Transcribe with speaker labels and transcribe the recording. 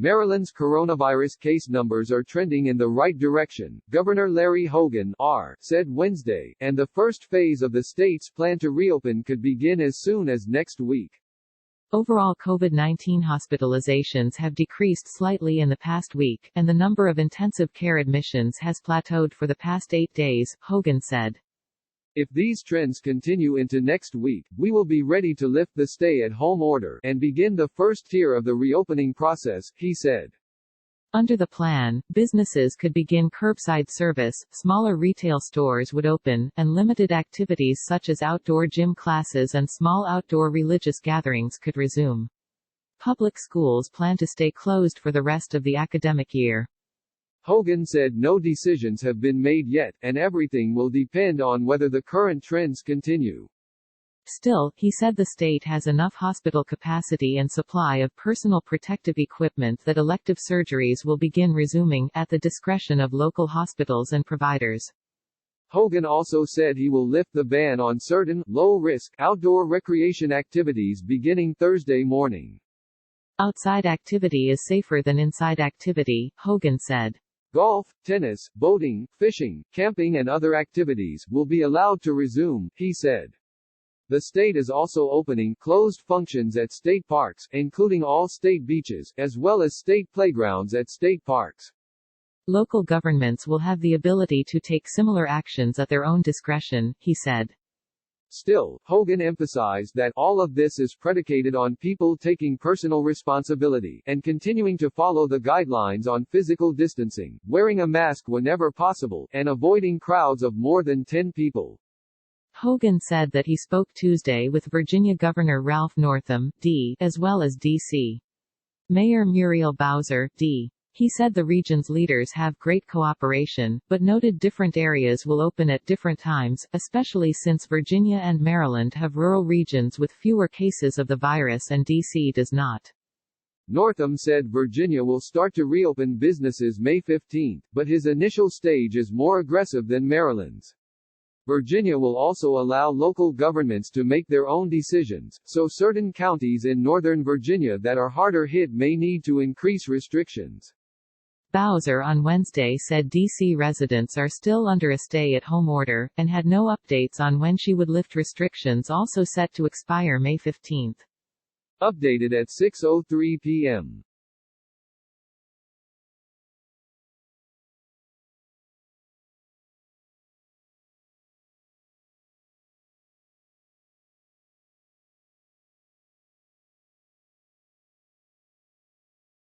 Speaker 1: Maryland's coronavirus case numbers are trending in the right direction, Governor Larry Hogan said Wednesday, and the first phase of the state's plan to reopen could begin as soon as next week.
Speaker 2: Overall COVID-19 hospitalizations have decreased slightly in the past week, and the number of intensive care admissions has plateaued for the past 8 days, Hogan said.
Speaker 1: If these trends continue into next week, we will be ready to lift the stay-at-home order and begin the first tier of the reopening process, he said.
Speaker 2: Under the plan, businesses could begin curbside service, smaller retail stores would open, and limited activities such as outdoor gym classes and small outdoor religious gatherings could resume. Public schools plan to stay closed for the rest of the academic year.
Speaker 1: Hogan said no decisions have been made yet, and everything will depend on whether the current trends continue.
Speaker 2: Still, he said the state has enough hospital capacity and supply of personal protective equipment that elective surgeries will begin resuming, at the discretion of local hospitals and providers.
Speaker 1: Hogan also said he will lift the ban on certain, low-risk, outdoor recreation activities beginning Thursday morning.
Speaker 2: Outside activity is safer than inside activity, Hogan said.
Speaker 1: Golf, tennis, boating, fishing, camping and other activities will be allowed to resume, he said. The state is also opening closed functions at state parks, including all state beaches, as well as state playgrounds at state parks.
Speaker 2: Local governments will have the ability to take similar actions at their own discretion, he said.
Speaker 1: Still, Hogan emphasized that all of this is predicated on people taking personal responsibility, and continuing to follow the guidelines on physical distancing, wearing a mask whenever possible, and avoiding crowds of more than 10 people.
Speaker 2: Hogan said that he spoke Tuesday with Virginia Governor Ralph Northam, D., as well as D.C. Mayor Muriel Bowser, D. He said the region's leaders have great cooperation, but noted different areas will open at different times, especially since Virginia and Maryland have rural regions with fewer cases of the virus and D.C. does not.
Speaker 1: Northam said Virginia will start to reopen businesses May 15, but his initial stage is more aggressive than Maryland's. Virginia will also allow local governments to make their own decisions, so certain counties in northern Virginia that are harder hit may need to increase restrictions.
Speaker 2: Bowser on Wednesday said D.C. residents are still under a stay-at-home order, and had no updates on when she would lift restrictions also set to expire May 15.
Speaker 1: Updated at 6:03 p.m.